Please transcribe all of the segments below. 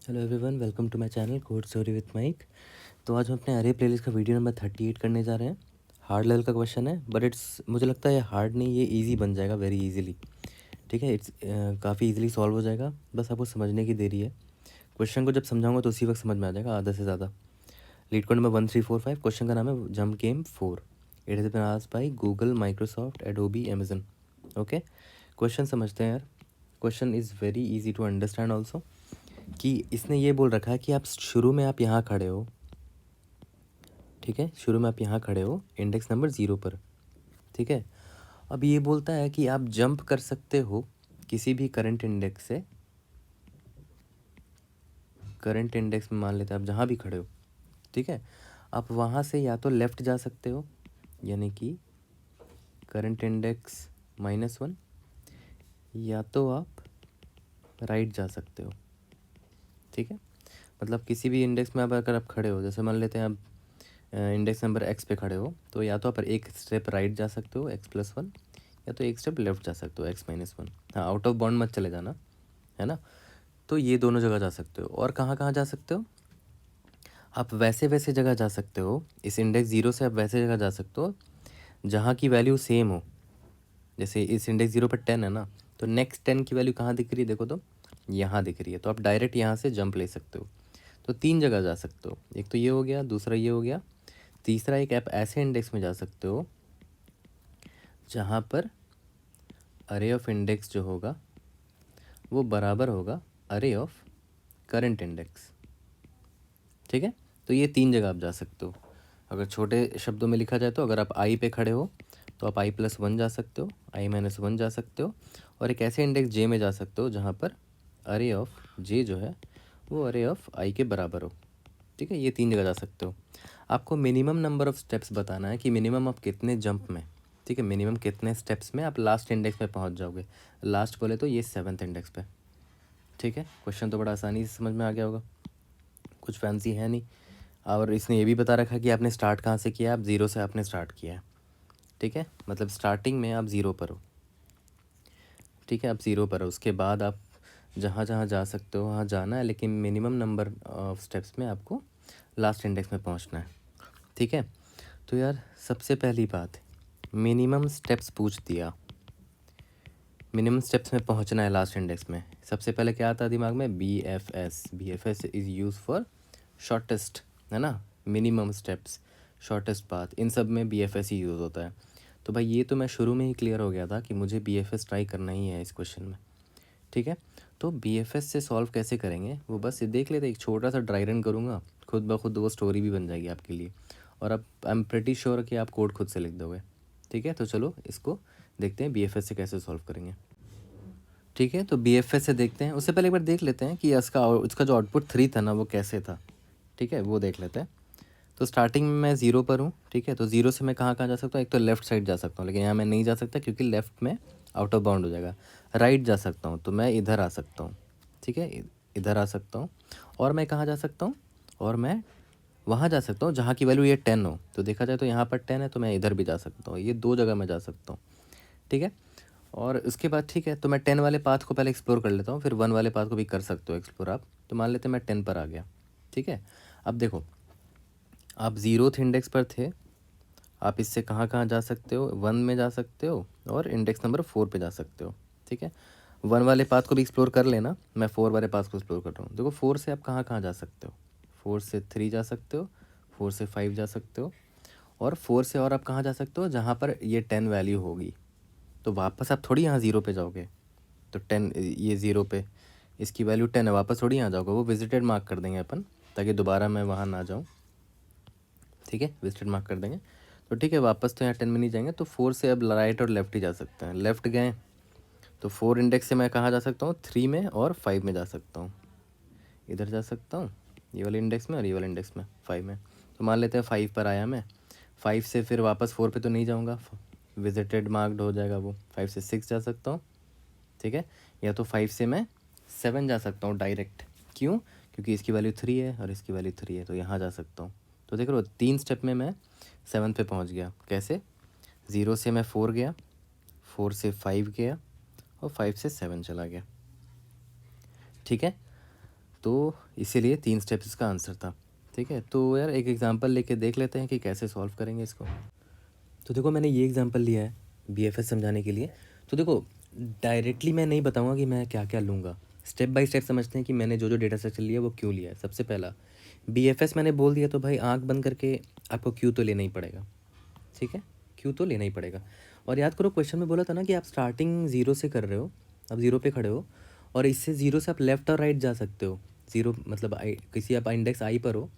Hello everyone, welcome to my channel code story with Mike. तो आज हम अपने अरे प्लेलिस्ट का वीडियो नंबर 38 करने जा रहे हैं। हार्ड लेवल का क्वेश्चन है, बट मुझे लगता है ये हार्ड नहीं, ये इजी बन जाएगा वेरी इजीली। ठीक है, काफ़ी इजीली सॉल्व हो जाएगा, बस आपको समझने की देरी है। क्वेश्चन को जब समझाऊंगा तो उसी वक्त समझ में आ जाएगा, आधा से ज़्यादा। लीड कोड नंबर 1345, क्वेश्चन का नाम है jump game 4। It has been asked by Google, Microsoft, Adobe, Amazon. Okay, question समझते हैं यार। Question is very easy to understand also. कि इसने ये बोल रखा है कि आप शुरू में आप यहाँ खड़े हो। ठीक है, शुरू में आप यहाँ खड़े हो इंडेक्स नंबर 0 पर। ठीक है, अब ये बोलता है कि आप जंप कर सकते हो किसी भी करंट इंडेक्स से। करंट इंडेक्स में मान लेते हैं आप जहाँ भी खड़े हो। ठीक है, आप वहाँ से या तो लेफ़्ट जा सकते हो, यानी कि करंट इंडेक्स -1, या तो आप राइट जा सकते हो। ठीक है, मतलब किसी भी इंडेक्स में अब अगर आप खड़े हो, जैसे मान लेते हैं आप इंडेक्स नंबर x पे खड़े हो, तो या तो आप एक स्टेप राइट जा सकते हो x+1, या तो एक स्टेप लेफ्ट जा सकते हो x-1। हाँ, आउट ऑफ बाउंड मत चले जाना, है ना। तो ये दोनों जगह जा सकते हो। और कहाँ कहाँ जा सकते हो? आप वैसे वैसे जगह जा सकते हो, इस इंडेक्स 0 से आप वैसे जगह जा सकते हो जहाँ की वैल्यू सेम हो। जैसे इस इंडेक्स 0 पर 10 है ना, तो नेक्स्ट 10 की वैल्यू कहाँ दिख रही है? देखो तो यहाँ दिख रही है, तो आप डायरेक्ट यहाँ से जंप ले सकते हो। तो 3 जगह जा सकते हो, एक तो ये हो गया, दूसरा ये हो गया, तीसरा एक ऐप ऐसे इंडेक्स में जा सकते हो जहाँ पर अरे ऑफ इंडेक्स जो होगा वो बराबर होगा अरे ऑफ करंट इंडेक्स। ठीक है, तो ये 3 जगह आप जा सकते हो। अगर छोटे शब्दों में लिखा जाए तो अगर आप आई पे खड़े हो तो आप i+1 जा सकते हो, i-1 जा सकते हो, और एक ऐसे इंडेक्स जे में जा सकते हो जहाँ पर अरे ऑफ जे जो है वो अरे ऑफ आई के बराबर हो। ठीक है, ये 3 जगह जा सकते हो। आपको मिनिमम नंबर ऑफ़ स्टेप्स बताना है कि मिनिमम आप कितने जंप में, ठीक है, मिनिमम कितने स्टेप्स में आप लास्ट इंडेक्स पे पहुंच जाओगे। लास्ट बोले तो ये 7th इंडेक्स पे। ठीक है, क्वेश्चन तो बड़ा आसानी से समझ में आ गया होगा, कुछ फैंसी है नहीं। और इसने ये भी बता रखा कि आपने स्टार्ट कहाँ से किया, आप 0 से आपने स्टार्ट किया है। ठीक है, मतलब स्टार्टिंग में आप 0 पर हो। ठीक है, आप 0 पर हो, उसके बाद आप जहाँ जहाँ जा सकते हो वहाँ जाना है, लेकिन मिनिमम नंबर ऑफ स्टेप्स में आपको लास्ट इंडेक्स में पहुँचना है। ठीक है, तो यार सबसे पहली बात, मिनिमम स्टेप्स पूछ दिया, मिनिमम स्टेप्स में पहुंचना है लास्ट इंडेक्स में। सबसे पहले क्या आता है दिमाग में? BFS। BFS is use for shortest, है ना, मिनिमम स्टेप्स, शॉर्टेस्ट पाथ, इन सब में BFS ही यूज़ होता है। तो भाई ये तो मैं शुरू में ही क्लियर हो गया था कि मुझे BFS ट्राई करना ही है इस क्वेश्चन में। ठीक है, तो BFS से सॉल्व कैसे करेंगे वो बस ये देख लेते, एक छोटा सा ड्राई रन करूँगा, खुद ब खुद वो स्टोरी भी बन जाएगी आपके लिए, और अब आई एम प्रेटी श्योर कि आप कोड खुद से लिख दोगे। ठीक है, तो चलो इसको देखते हैं BFS से कैसे सॉल्व करेंगे। ठीक है, तो BFS से देखते हैं, उससे पहले एक बार देख लेते हैं कि इसका जो आउटपुट 3 था ना वो कैसे था। ठीक है, वो देख लेते हैं। तो स्टार्टिंग में मैं 0 पर हूँ। ठीक है, तो 0 से मैं कहाँ कहाँ जा सकता हूँ? एक तो लेफ़्ट साइड जा सकता हूँ, लेकिन यहाँ मैं नहीं जा सकता क्योंकि लेफ़्ट में आउट ऑफ बाउंड हो जाएगा। राइट जा सकता हूँ, तो मैं इधर आ सकता हूँ। ठीक है, इधर आ सकता हूँ। और मैं कहाँ जा सकता हूँ? और मैं वहाँ जा सकता हूँ जहाँ की वैल्यू ये 10 हो। तो देखा जाए तो यहाँ पर 10 है, तो मैं इधर भी जा सकता हूँ। ये 2 जगह मैं जा सकता हूँ। ठीक है, और उसके बाद ठीक है, तो मैं 10 वाले पाथ को पहले एक्सप्लोर कर लेता हूँ, फिर 1 वाले पाथ को भी कर सकते हो एक्सप्लोर आप। तो मान लेते हैं मैं 10 पर आ गया। ठीक है, अब देखो, आप 0th इंडेक्स पर थे, आप इससे कहाँ कहाँ जा सकते हो? 1 में जा सकते हो और इंडेक्स नंबर 4 पे जा सकते हो। ठीक है, 1 वाले पाथ को भी एक्सप्लोर कर लेना, मैं 4 वाले पाथ को एक्सप्लोर कर रहा हूँ। देखो 4 से आप कहाँ कहाँ जा सकते हो? 4 से 3 जा सकते हो, 4 से 5 जा सकते हो, और 4 से और आप कहाँ जा सकते हो? जहाँ पर ये 10 वैल्यू होगी। तो वापस आप थोड़ी यहाँ 0 पे जाओगे, तो 10, ये 0 पे इसकी वैल्यू 10 है, वापस थोड़ी यहाँ जाओगे, वो विजिटेड मार्क कर देंगे अपन, ताकि दोबारा मैं वहाँ ना जाऊँ। ठीक है, विजिटेड मार्क कर देंगे। तो ठीक है, वापस तो यहाँ 10 में नहीं जाएंगे, तो 4 से अब राइट और लेफ्ट ही जा सकते हैं। लेफ्ट गए तो 4 इंडेक्स से मैं कहाँ जा सकता हूँ? 3 में और 5 में जा सकता हूँ। इधर जा सकता हूँ, ये वाले इंडेक्स में और ये वाले इंडेक्स में, 5 में। तो मान लेते हैं 5 पर आया मैं, 5 से फिर वापस 4 पे तो नहीं जाऊँगा, विजिटेड मार्क्ड हो जाएगा वो। 5 से 6 जा सकता हूँ। ठीक है, या तो 5 से मैं 7 जा सकता हूँ डायरेक्ट। क्यों? क्योंकि इसकी वैल्यू 3 है और इसकी वैल्यू 3 है, तो यहाँ जा सकता हूँ। तो देख रहे हो, 3 स्टेप में मैं 7 पे पहुँच गया। कैसे? 0 से मैं 4 गया, 4 से 5 गया, और 5 से 7 चला गया। ठीक है, तो इसीलिए 3 स्टेप्स इसका आंसर था। ठीक है, तो यार एक एग्जांपल लेके देख लेते हैं कि कैसे सॉल्व करेंगे इसको। तो देखो मैंने ये एग्जांपल लिया है बीएफएस समझाने के लिए। तो देखो डायरेक्टली मैं नहीं बताऊंगा कि मैं क्या क्या लूँगा, स्टेप बाय स्टेप समझते हैं कि मैंने जो जो डेटा स्ट्रक्चर लिया वो क्यों लिया है। सबसे पहला बीएफएस मैंने बोल दिया, तो भाई आंख बंद करके आपको क्यू तो लेना ही पड़ेगा। ठीक है, क्यू तो लेना ही पड़ेगा। और याद करो क्वेश्चन में बोला था ना कि आप स्टार्टिंग ज़ीरो से कर रहे हो, आप ज़ीरो पे खड़े हो, और इससे ज़ीरो से आप लेफ़्ट और राइट जा सकते हो। ज़ीरो मतलब आई, किसी आप इंडेक्स आई पर हो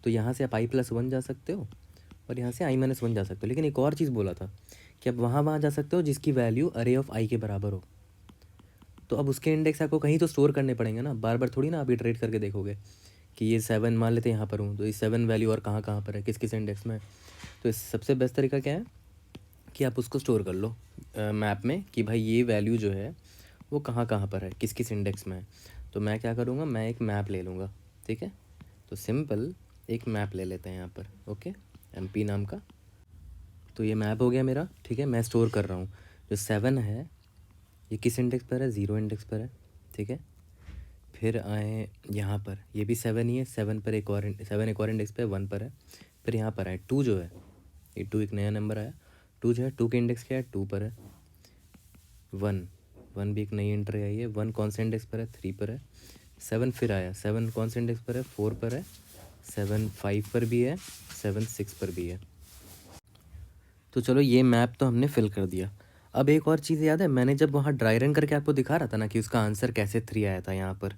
तो यहाँ से आप i+1 जा सकते हो और यहाँ से i-1 जा सकते हो। लेकिन एक और चीज़ बोला था कि आप वहाँ जा सकते हो जिसकी वैल्यू अरे ऑफ आई के बराबर हो। तो अब उसके इंडेक्स आपको कहीं तो स्टोर करने पड़ेंगे ना, बार बार थोड़ी ना आप इटरेट करके देखोगे कि ये 7 मान लेते हैं यहाँ पर हूँ, तो ये 7 वैल्यू और कहाँ कहाँ पर है, किस किस इंडेक्स में है। तो इस सबसे बेस्ट तरीका क्या है कि आप उसको स्टोर कर लो मैप में कि भाई ये वैल्यू जो है वो कहाँ कहाँ पर है, किस किस इंडेक्स में है। तो मैं क्या करूँगा, मैं एक मैप ले लूँगा। ठीक है, तो सिंपल एक मैप ले लेते हैं यहाँ पर, ओके, MP नाम का। तो ये मैप हो गया मेरा। ठीक है, मैं स्टोर कर रहा हूँ जो 7 है ये किस इंडेक्स पर है, 0 इंडेक्स पर है। ठीक है, फिर आए यहाँ पर, ये भी 7 ही है, 7 पर एक और 7 एक और इंडेक्स पे 1 पर है। फिर यहाँ पर आए 2 जो है, ये 2 एक नया नंबर आया, 2 जो है 2 के इंडेक्स क्या है, 2 पर है। 1 भी एक नई एंट्री आई है, 1 कौन से इंडेक्स पर है, 3 पर है। 7 फिर आया, 7 कौन से इंडेक्स पर है, 4 पर है। 7 5 पर भी है, 7 6 पर भी है। तो चलो ये मैप तो हमने फिल कर दिया। अब एक और चीज़ याद है, मैंने जब वहाँ ड्राई रन करके आपको दिखा रहा था ना कि उसका आंसर कैसे 3 आया था यहाँ पर,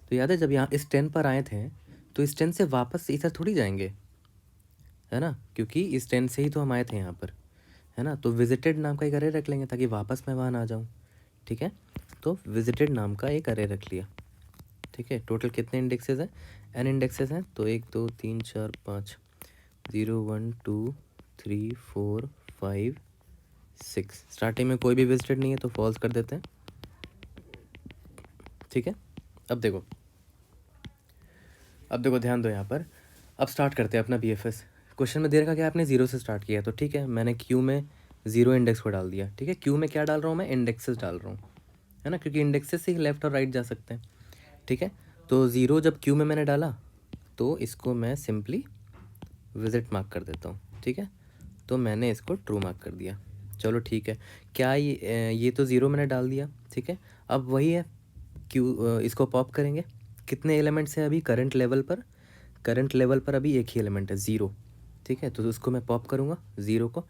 तो याद है जब यहाँ इस 10 पर आए थे तो इस 10 से वापस इधर थोड़ी जाएंगे, है ना, क्योंकि इस 10 से ही तो हम आए थे यहाँ पर, है ना। तो विजिटेड नाम का एक अरे रख लेंगे ताकि वापस मैं वहाँ ना जाऊँ। ठीक है, तो विजिटेड नाम का एक अरे रख लिया। ठीक है, टोटल कितने इंडेक्सेस हैं, n इंडेक्सेस हैं, तो 1 2 3 4 5, 0 1 2 3 4 5 6। स्टार्टिंग में कोई भी विजिटेड नहीं है तो फॉल्स कर देते हैं। ठीक है, अब देखो ध्यान दो यहाँ पर। अब स्टार्ट करते हैं अपना बीएफएस। क्वेश्चन में दे रखा कि आपने 0 से स्टार्ट किया, तो ठीक है मैंने क्यू में 0 इंडेक्स को डाल दिया। ठीक है, क्यू में क्या डाल रहा हूँ मैं, इंडेक्सेस डाल रहा हूँ, है ना, क्योंकि इंडेक्सेस से ही लेफ्ट और राइट जा सकते हैं। ठीक है, तो 0 जब क्यू में मैंने डाला तो इसको मैं सिंपली विजिट मार्क कर देता हूँ। ठीक है, तो मैंने इसको ट्रू मार्क कर दिया। चलो ठीक है, क्या ये तो 0 मैंने डाल दिया। ठीक है, अब वही है क्यू, इसको पॉप करेंगे। कितने एलिमेंट्स हैं अभी करंट लेवल पर, अभी एक ही एलिमेंट है 0। ठीक है, तो उसको मैं पॉप करूँगा 0 को।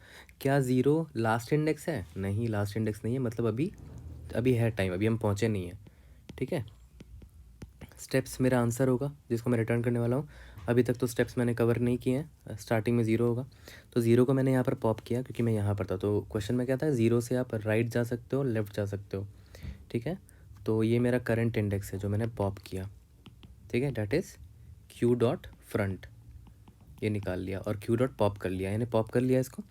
क्या 0 लास्ट इंडेक्स है, नहीं लास्ट इंडेक्स नहीं है, मतलब अभी है टाइम, अभी हम पहुँचे नहीं हैं। ठीक है, स्टेप्स मेरा आंसर होगा जिसको मैं रिटर्न करने वाला हूँ। अभी तक तो स्टेप्स मैंने कवर नहीं किए हैं, स्टार्टिंग में 0 होगा, तो 0 को मैंने यहाँ पर पॉप किया क्योंकि मैं यहाँ पर था। तो क्वेश्चन में क्या था, 0 से आप राइट जा सकते हो, लेफ़्ट जा सकते हो। ठीक है, तो ये मेरा करंट इंडेक्स है जो मैंने पॉप किया। ठीक है, that is Q dot front, ये निकाल लिया और क्यू डॉट पॉप कर लिया, यानी पॉप कर लिया इसको।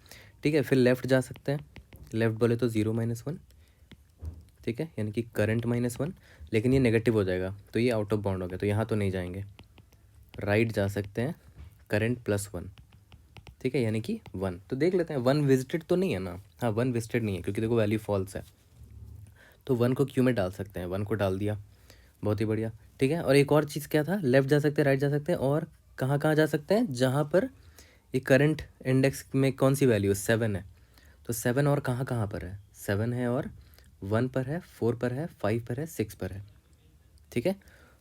ठीक है, फिर लेफ़्ट जा सकते हैं, लेफ़्ट बोले तो 0 -1। ठीक है, यानी कि करंट -1, लेकिन ये नेगेटिव हो जाएगा तो ये आउट ऑफ बाउंड हो गया, तो यहाँ तो नहीं जाएंगे। राइट जा सकते हैं, करंट +1। ठीक है, यानी कि 1। तो देख लेते हैं 1 विजिटेड तो नहीं है ना, हाँ 1 विजिटेड नहीं है क्योंकि देखो वैल्यू फॉल्स है, तो 1 को क्यू में डाल सकते हैं, 1 को डाल दिया, बहुत ही बढ़िया। ठीक है, और एक और चीज़ क्या था, लेफ़्ट जा सकते हैं, राइट जा सकते हैं, और कहाँ कहाँ जा सकते हैं, जहाँ पर ये करंट इंडेक्स में कौन सी वैल्यू है, 7 है, तो 7 और कहाँ कहाँ पर है, 7 है और 1 पर है, 4 पर है, 5 पर है, 6 पर है। ठीक है,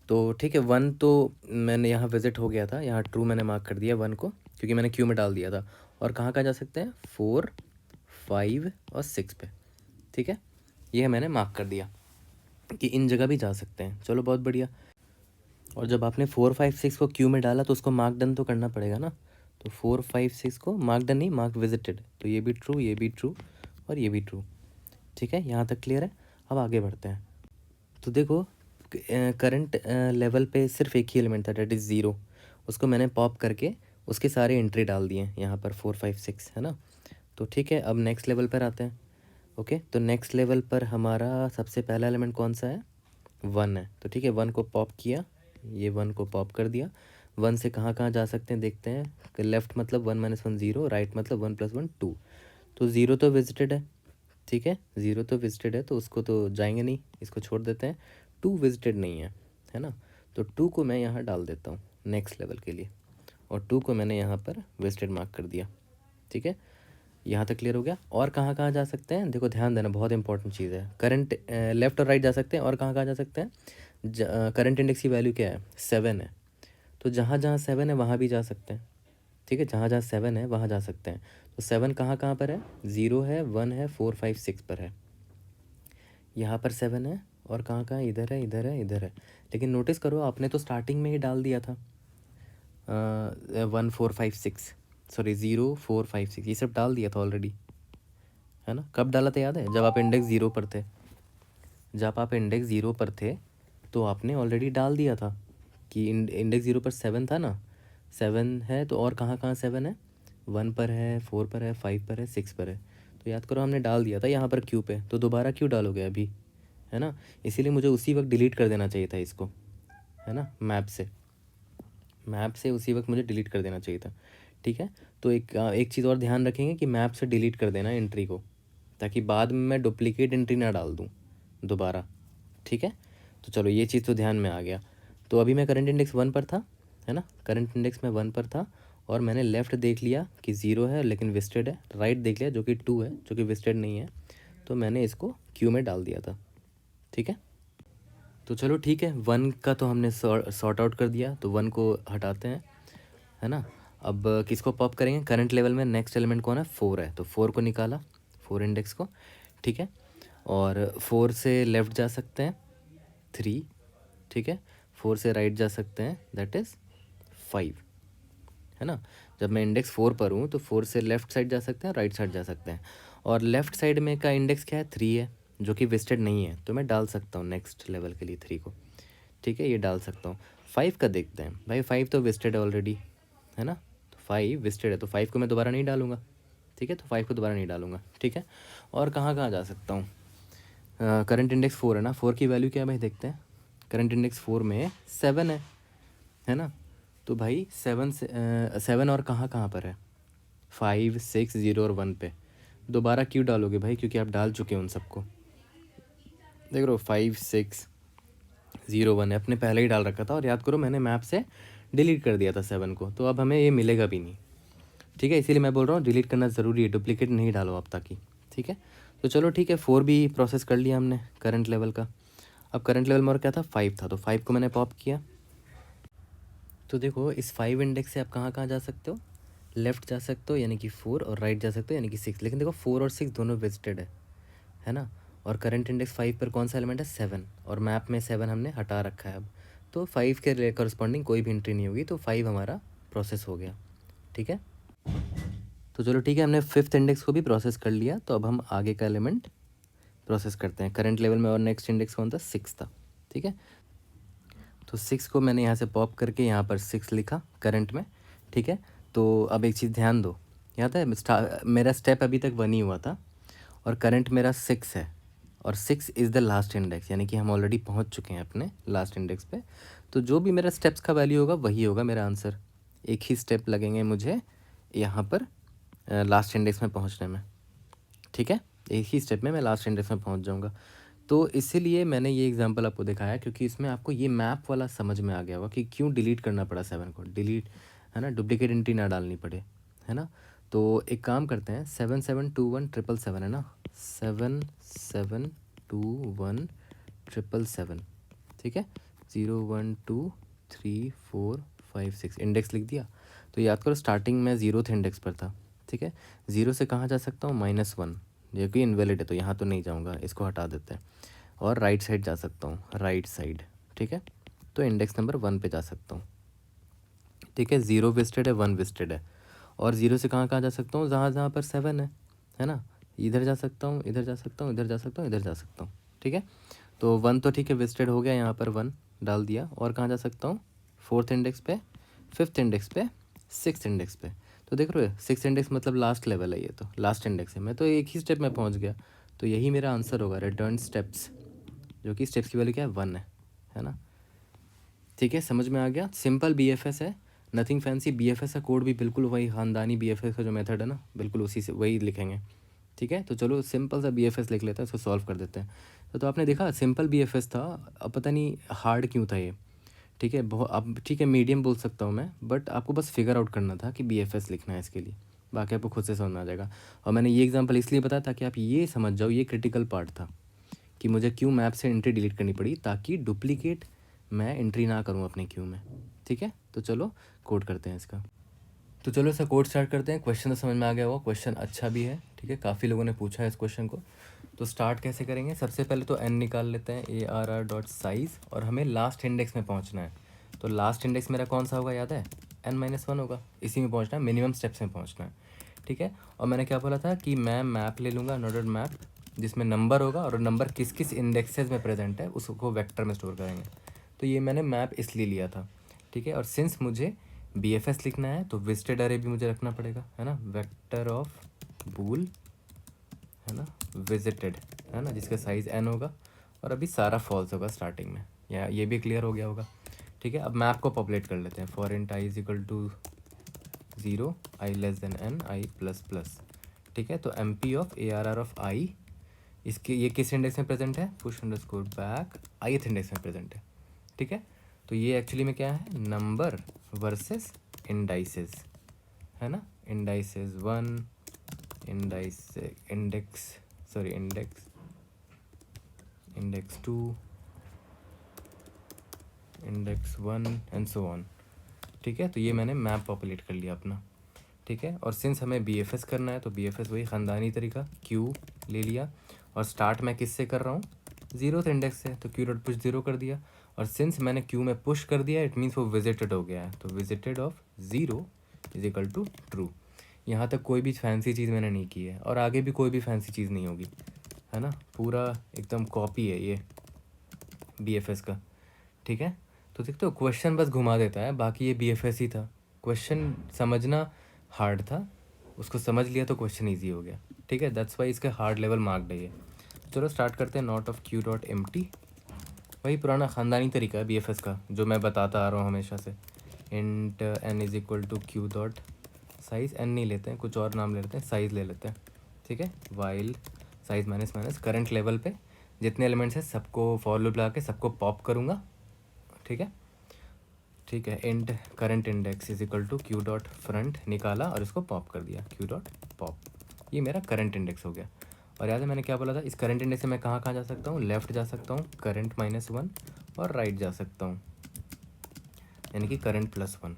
तो ठीक है 1 तो मैंने यहाँ विजिट हो गया था, यहाँ ट्रू मैंने मार्क कर दिया 1 को क्योंकि मैंने क्यू में डाल दिया था। और कहाँ कहाँ जा सकते हैं, 4 5 और 6 पे। ठीक है, ये मैंने मार्क कर दिया कि इन जगह भी जा सकते हैं। चलो बहुत बढ़िया। और जब आपने 4 5 6 को क्यू में डाला तो उसको मार्क डन तो करना पड़ेगा ना, तो 4 5 6 को मार्क डन नहीं, मार्क विजिटेड, तो ये भी ट्रू, ये भी ट्रू और ये भी ट्रू। ठीक है, यहाँ तक क्लियर है। अब आगे बढ़ते हैं। तो देखो करंट लेवल पे सिर्फ एक ही एलिमेंट था, डेट इज़ 0, उसको मैंने पॉप करके उसके सारे एंट्री डाल दिए यहाँ पर 4 5 6, है ना। तो ठीक है, अब नेक्स्ट लेवल पर आते हैं। ओके, तो नेक्स्ट लेवल पर हमारा सबसे पहला एलिमेंट कौन सा है, 1 है, तो ठीक है 1 को पॉप किया, ये 1 को पॉप कर दिया। 1 से कहाँ कहाँ जा सकते हैं देखते हैं, लेफ़्ट मतलब 1 -1 0, राइट मतलब 1 + 1 2, तो 0 तो विजिटेड है। ठीक है, 0 तो विजिटेड है तो उसको तो जाएंगे नहीं, इसको छोड़ देते हैं। 2 विजिटेड नहीं है, है ना, तो 2 को मैं यहाँ डाल देता हूँ नेक्स्ट लेवल के लिए, और 2 को मैंने यहाँ पर वेस्टेड मार्क कर दिया। ठीक है, यहाँ तक क्लियर हो गया। और कहाँ कहाँ जा सकते हैं, देखो ध्यान देना, बहुत इंपॉर्टेंट चीज़ है। करंट लेफ्ट और राइट जा सकते हैं, और कहाँ कहाँ जा सकते हैं, करंट इंडेक्स की वैल्यू क्या है, 7 है, तो जहाँ जहाँ 7 है वहाँ भी जा सकते हैं। ठीक है, जहाँ जहाँ 7 है वहाँ जा सकते हैं। तो 7 कहाँ कहाँ पर है, 0 है, 1 है, 4 5 6 पर है। यहाँ पर 7 है, और कहाँ कहाँ, इधर है, इधर है, इधर है। लेकिन नोटिस करो, आपने तो स्टार्टिंग में ही डाल दिया था 1 4 5 6, सॉरी 0 4 5 6, ये सब डाल दिया था ऑलरेडी, है ना। कब डाला था याद है, जब आप इंडेक्स 0 पर थे। जब आप इंडेक्स 0 पर थे तो आपने ऑलरेडी डाल दिया था कि इंडेक्स 0 पर 7 था ना, 7 है, तो और कहाँ कहाँ 7 है, 1 पर है, 4 पर है, 5 पर है, 6 पर है। तो याद करो, हमने डाल दिया था यहाँ पर क्यू पे, तो दोबारा क्यों डालोगे अभी, है ना। इसीलिए मुझे उसी वक्त डिलीट कर देना चाहिए था इसको, है ना, मैप से उसी वक्त मुझे डिलीट कर देना चाहिए था। ठीक है, तो एक चीज़ और ध्यान रखेंगे कि मैप से डिलीट कर देना एंट्री को, ताकि बाद में मैं डुप्लीकेट एंट्री ना डाल दूँ दोबारा। ठीक है, तो चलो ये चीज़ तो ध्यान में आ गया। तो अभी मैं करंट इंडेक्स 1 पर था, है ना, करंट इंडेक्स में 1 पर था, और मैंने लेफ़्ट देख लिया कि 0 है लेकिन विस्टेड है, राइट देख लिया जो कि 2 है जो कि विस्टेड नहीं है, तो मैंने इसको क्यू में डाल दिया था। ठीक है, तो चलो ठीक है, 1 का तो हमने सॉर्ट आउट कर दिया, तो 1 को हटाते हैं, है ना। अब किसको पॉप करेंगे, करंट लेवल में नेक्स्ट एलिमेंट कौन है, 4 है, तो 4 को निकाला, 4 इंडेक्स को। ठीक है, और 4 से लेफ़्ट जा सकते हैं 3, ठीक है, 4 से राइट जा सकते हैं, दैट इज़ 5, है ना। जब मैं इंडेक्स 4 पर हूँ तो 4 से लेफ़्ट साइड जा सकते हैं, राइट साइड जा सकते हैं, और लेफ़्ट साइड में का इंडेक्स क्या है, 3 है, जो कि विस्टेड नहीं है, तो मैं डाल सकता हूँ नेक्स्ट लेवल के लिए 3 को। ठीक है, ये डाल सकता हूँ। 5 का देखते हैं भाई, 5 तो विस्टेड है ऑलरेडी, है ना, तो 5 विस्टेड है, तो 5 को मैं दोबारा नहीं डालूंगा। ठीक है, तो 5 को दोबारा नहीं डालूंगा। ठीक है, और कहाँ कहाँ जा सकता हूँ, करंट इंडेक्स 4 है ना, 4 की वैल्यू क्या है भाई, देखते हैं। करंट इंडेक्स 4 में 7 है ना, तो भाई 7 से 7 और कहाँ कहाँ पर है, 5 6 0 और 1 पे। दोबारा क्यों डालोगे भाई, क्योंकि आप डाल चुके हैं उन सबको। देख रहे हो, 5 6 0 1 है, अपने पहले ही डाल रखा था, और याद करो मैंने मैप से डिलीट कर दिया था 7 को, तो अब हमें ये मिलेगा भी नहीं। ठीक है, इसीलिए मैं बोल रहा हूँ डिलीट करना ज़रूरी है, डुप्लीकेट नहीं डालो आप ताकि। ठीक है, तो चलो ठीक है, 4 भी प्रोसेस कर लिया हमने करंट लेवल का। अब करंट लेवल में और क्या था, 5 था, तो 5 को मैंने पॉप किया। तो देखो, इस 5 इंडेक्स से आप कहाँ कहाँ जा सकते हो, लेफ़्ट जा सकते हो यानी कि 4, और राइट जा सकते हो यानी कि 6। लेकिन देखो 4 और 6 दोनों विजिटेड है ना, और करंट इंडेक्स 5 पर कौन सा एलिमेंट है, 7, और मैप में 7 हमने हटा रखा है अब, तो 5 के करस्पॉन्डिंग कोई भी एंट्री नहीं होगी, तो 5 हमारा प्रोसेस हो गया। ठीक है, तो चलो ठीक है, हमने 5th इंडेक्स को भी प्रोसेस कर लिया, तो अब हम आगे का एलिमेंट प्रोसेस करते हैं करंट लेवल में, और नेक्स्ट इंडेक्स कौन था, 6 था। ठीक है, तो 6 को मैंने यहाँ से पॉप करके यहाँ पर 6 लिखा करंट में। ठीक है, तो अब एक चीज़ ध्यान दो, याद है मेरा स्टेप अभी तक 1 ही हुआ था, और करंट मेरा 6 है, और 6 इज़ द लास्ट इंडेक्स, यानी कि हम ऑलरेडी पहुँच चुके हैं अपने लास्ट इंडेक्स पे। तो जो भी मेरा स्टेप्स का वैल्यू होगा वही होगा मेरा आंसर। एक ही स्टेप लगेंगे मुझे यहाँ पर लास्ट इंडेक्स में पहुँचने में। ठीक है, एक ही स्टेप में मैं लास्ट इंडेक्स में पहुँच जाऊँगा। तो इसीलिए मैंने ये एग्जांपल आपको दिखाया, क्योंकि इसमें आपको ये मैप वाला समझ में आ गया होगा कि क्यों डिलीट करना पड़ा 7 को, डिलीट, है ना, डुप्लीकेट एंट्री ना डालनी पड़े, है ना। तो एक काम करते हैं, 7 7 2 1 7 7 है ना, 7 7 2 1 7 7। ठीक है, 0 1 2 3 4 5 6 इंडेक्स लिख दिया। तो याद करो, स्टार्टिंग में 0th इंडेक्स पर था। ठीक है, 0 से कहाँ जा सकता हूँ, -1, जो कि इनवैलिड है, तो यहाँ तो नहीं जाऊँगा, इसको हटा देते हैं, और राइट साइड जा सकता हूँ, राइट साइड। ठीक है, तो इंडेक्स नंबर 1 पे जा सकता हूँ। ठीक है, 0 विस्टेड है, 1 विस्टेड है, और 0 से कहाँ कहाँ जा सकता हूँ, जहाँ जहाँ पर 7 है ना, इधर जा सकता हूँ, इधर जा सकता हूँ, इधर जा सकता हूँ, इधर जा सकता हूँ। ठीक है, तो 1 तो ठीक है विस्टेड हो गया, यहाँ पर 1 डाल दिया, और कहाँ जा सकता हूँ, 4th इंडेक्स पे, 5th इंडेक्स पे, 6th इंडेक्स पे। तो देख रहे हो, 6th इंडेक्स मतलब लास्ट लेवल है, ये तो लास्ट इंडेक्स है, मैं तो एक ही स्टेप में पहुँच गया, तो यही मेरा आंसर होगा, रिटर्न स्टेप्स, जो कि स्टेप्स की वैल्यू क्या है, 1 है ना। ठीक है, समझ में आ गया, सिंपल BFS है, नथिंग फैंसी। BFS का कोड भी बिल्कुल वही खानदानी BFS का जो मेथड है ना, बिल्कुल उसी से वही लिखेंगे। ठीक है, तो चलो सिंपल सा BFS लिख लेते हैं, इसको सॉल्व कर देते हैं। तो आपने देखा सिंपल BFS था, अब पता नहीं हार्ड क्यों था ये। ठीक है। बहुत अब ठीक है, मीडियम बोल सकता हूँ मैं, बट आपको बस फिगर आउट करना था कि BFS लिखना है इसके लिए, बाकी आपको खुद से समझ में आ जाएगा। और मैंने ये एग्जांपल इसलिए बताया ताकि आप ये समझ जाओ, ये क्रिटिकल पार्ट था कि मुझे क्यू मैप से एंट्री डिलीट करनी पड़ी ताकि डुप्लीकेट मैं एंट्री ना करूँ अपने क्यू में। ठीक है, तो चलो कोड करते हैं इसका। तो चलो इसका कोड स्टार्ट करते हैं। क्वेश्चन तो समझ में आ गया होगा, क्वेश्चन अच्छा भी है। ठीक है, काफ़ी लोगों ने पूछा है इस क्वेश्चन को। तो स्टार्ट कैसे करेंगे, सबसे पहले तो n निकाल लेते हैं, ARR.size, और हमें लास्ट इंडेक्स में पहुंचना है। तो लास्ट इंडेक्स मेरा कौन सा होगा याद है, n-1 होगा, इसी में पहुंचना है, मिनिमम स्टेप्स में पहुंचना है। ठीक है, और मैंने क्या बोला था कि मैं मैप ले लूँगा, नोडेड मैप, जिसमें नंबर होगा और नंबर किस किस इंडेक्सेस में प्रेजेंट है उसको वेक्टर में स्टोर करेंगे। तो ये मैंने मैप इसलिए लिया था। ठीक है, और सिंस मुझे BFS लिखना है तो विजिटेड अरे भी मुझे रखना पड़ेगा, है ना, वेक्टर ऑफ बूल, है ना, विजिटेड, है ना, जिसका साइज़ n होगा, और अभी सारा फॉल्स होगा स्टार्टिंग में, या ये भी क्लियर हो गया होगा। ठीक है, अब मैप को पॉपुलेट कर लेते हैं। For int i equal to 0, i less than n, i plus plus. ठीक है, तो MP of ARR of i, इसके ये किस इंडेक्स में प्रेजेंट है, push underscore back ith index में प्रेजेंट है। ठीक है, तो ये एक्चुअली में क्या है, नंबर वर्सेस इंडाइसेस, है ना, indices 1, index 2, index 1 and so on. ठीक है, तो ये मैंने मैप पॉपुलेट कर लिया अपना। ठीक है, और सिंस हमें BFS करना है तो BFS वही ख़ानदानी तरीका, क्यू ले लिया, और स्टार्ट मैं किससे कर रहा हूँ, 0th इंडेक्स से, तो क्यू डॉट पुश 0 कर दिया। और सिंस मैंने क्यू में पुश कर दिया, इट मीन्स वो विजिटेड हो गया है, तो visited of 0 is equal to true. यहाँ तक कोई भी फैंसी चीज़ मैंने नहीं की है, और आगे भी कोई भी फैंसी चीज़ नहीं होगी, है ना, पूरा एकदम कॉपी है ये BFS का। ठीक है, तो देखते हो क्वेश्चन बस घुमा देता है, बाकी ये BFS ही था। क्वेश्चन समझना हार्ड था, उसको समझ लिया तो क्वेश्चन ईजी हो गया। ठीक है, दैट्स वाई इसका हार्ड लेवल मार्क्ड है ये। चलो स्टार्ट करते हैं, not of Q dot empty, वही पुराना ख़ानदानी तरीका है BFS का जो मैं बताता आ रहा हूँ हमेशा से। Int n is equal to queue dot size, n नहीं लेते हैं, कुछ और नाम ले लेते हैं, साइज़ ले लेते हैं। ठीक है, while size minus minus current level पे जितने एलिमेंट्स हैं सबको फॉर लूप लगा के सबको पॉप करूँगा। ठीक है, ठीक है, int current index is equal to queue dot front निकाला और इसको पॉप कर दिया, क्यू डॉट पॉप, ये मेरा करंट इंडेक्स हो गया। और याद है मैंने क्या बोला था, इस करंट इंडेक्स से मैं कहाँ कहाँ जा सकता हूँ, लेफ़्ट जा सकता हूँ करंट -1, और राइट जा सकता हूँ यानी कि करंट +1।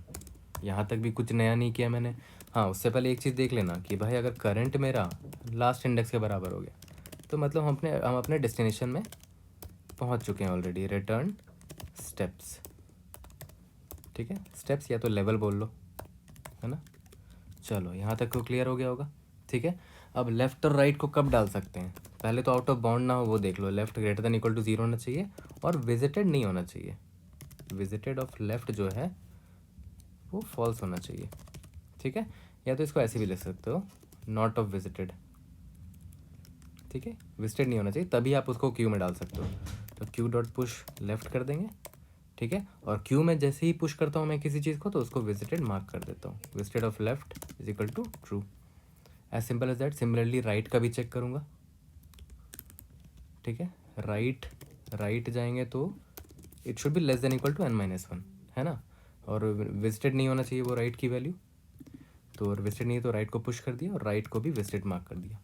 यहाँ तक भी कुछ नया नहीं किया मैंने। हाँ, उससे पहले एक चीज़ देख लेना कि भाई अगर करंट मेरा लास्ट इंडेक्स के बराबर हो गया तो मतलब हम अपने डेस्टिनेशन में पहुँच चुके हैं ऑलरेडी। रिटर्न स्टेप्स, ठीक है, स्टेप्स या तो लेवल बोल लो, है ना। चलो यहाँ तक तो क्लियर हो गया होगा। ठीक है, अब लेफ़्ट और राइट को कब डाल सकते हैं, पहले तो आउट ऑफ बाउंड ना हो वो देख लो। Left greater than equal to 0 होना चाहिए और विजिटेड नहीं होना चाहिए। विजिटेड ऑफ लेफ़्ट जो है वो फॉल्स होना चाहिए। ठीक है, या तो इसको ऐसे भी लिख सकते हो, नॉट ऑफ विजिटेड। ठीक है, विजिटेड नहीं होना चाहिए, तभी आप उसको क्यू में डाल सकते हो। तो क्यू डॉट पुश लेफ़्ट कर देंगे। ठीक है, और क्यू में जैसे ही पुश करता हूँ मैं किसी चीज़ को तो उसको विजिटेड मार्क कर देता हूँ। Visited of left is equal to true, as simple as that. Similarly right का भी चेक करूँगा। ठीक है, राइट जाएंगे तो it should be less than equal to n-1, है ना, और विजिटेड नहीं होना चाहिए वो राइट की वैल्यू, तो विजिटेड नहीं है तो राइट को पुश कर दिया और राइट को भी विजिटेड मार्क कर दिया।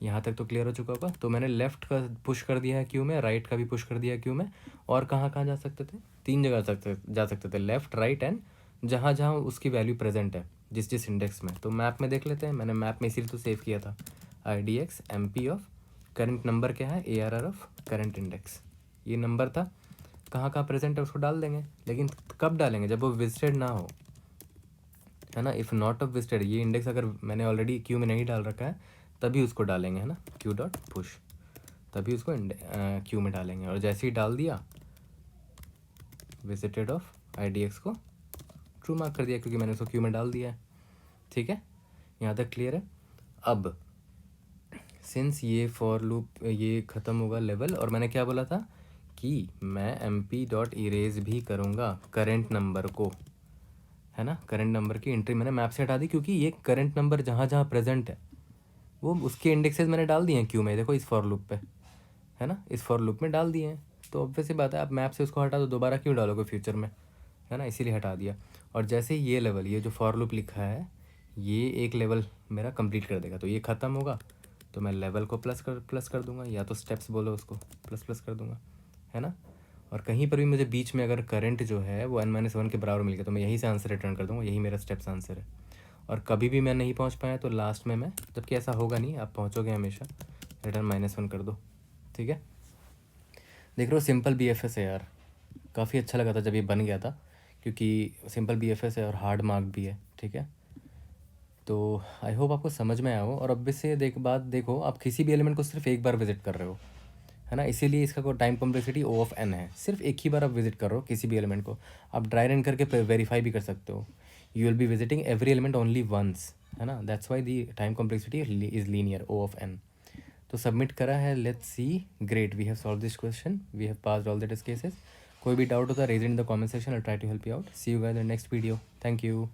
यहाँ तक तो क्लियर हो चुका होगा। तो मैंने लेफ़्ट का पुश कर दिया है क्यू में, राइट का भी पुश कर दिया है क्यू में, और कहाँ कहाँ जा सकते थे, 3 जगह जा सकते थे, लेफ़्ट राइट एंड जहाँ जहाँ उसकी वैल्यू प्रेजेंट है जिस इंडेक्स में। तो मैप में देख लेते हैं, मैंने मैप में इसीलिए तो सेव किया था, IDX MP of current number क्या है, ARR ऑफ करंट इंडेक्स, ये नंबर था, कहाँ कहाँ प्रेजेंट है उसको डाल देंगे। लेकिन कब डालेंगे, जब वो विजिटेड ना हो, है ना। इफ़ नॉट ऑफ विजिटेड, ये इंडेक्स अगर मैंने ऑलरेडी क्यू में नहीं डाल रखा है तभी उसको डालेंगे, है ना, क्यू डॉट पुश, तभी उसको क्यू में डालेंगे। और जैसे ही डाल दिया विजिटेड ऑफ IDX को ट्रू मार्क कर दिया क्योंकि मैंने उसको क्यू में डाल दिया है। ठीक है, यहाँ तक क्लियर है। अब सिंस ये फॉर लूप ये ख़त्म होगा लेवल, और मैंने क्या बोला था कि मैं MP डॉट इरेज भी करूँगा करेंट नंबर को, है ना। करेंट नंबर की एंट्री मैंने मैप से हटा दी क्योंकि ये करेंट नंबर जहाँ जहाँ प्रेजेंट है वो उसके इंडेक्सेस मैंने डाल दिए हैं क्यू में, देखो इस फॉर लूप पे, है ना, इस फॉर लूप में डाल दिए हैं। तो ऑब्वियस सी बात है, आप मैप से उसको हटा दो, दोबारा क्यों डालोगे फ्यूचर में, है ना, इसीलिए हटा दिया। और जैसे ही ये लेवल, ये जो फॉर लूप लिखा है, ये एक लेवल मेरा कंप्लीट कर देगा, तो ये ख़त्म होगा तो मैं लेवल को प्लस कर दूंगा, या तो स्टेप्स बोलो उसको, प्लस कर दूंगा, है ना। और कहीं पर भी मुझे बीच में अगर करंट जो है वो n-1 के बराबर मिल गया तो मैं यहीं से आंसर रिटर्न कर दूंगा, यही मेरा स्टेप्स आंसर है। और कभी भी मैं नहीं पहुंच पाया तो लास्ट में मैं, जबकि ऐसा होगा नहीं, आप पहुंचोगे हमेशा, रिटर्न -1 कर दो, ठीक है। देख रहे हो, सिंपल BFS है यार, काफ़ी अच्छा लगा था जब ये बन गया था, क्योंकि सिंपल BFS है और हार्ड मार्क भी है, ठीक है। तो आई होप आपको समझ में आया हो। और अब से बात देखो, आप किसी भी एलिमेंट को सिर्फ एक बार विजिट कर रहे हो, है ना, इसीलिए इसका कोई टाइम कॉम्प्लेक्सिटी O(n) है। सिर्फ एक ही बार आप विजिट कर रहे हो किसी भी एलिमेंट को। आप ड्राई रन करके वेरीफाई भी कर सकते हो। You will be visiting every element only once, है ना, that's why the time complexity is linear O(n). तो सबमिट करा है, let's see. Great, we have solve this question, we have passed all the test cases. कोई भी doubt होता है raise in the comment section, I try to help you out. See you guys in the next video, thank you.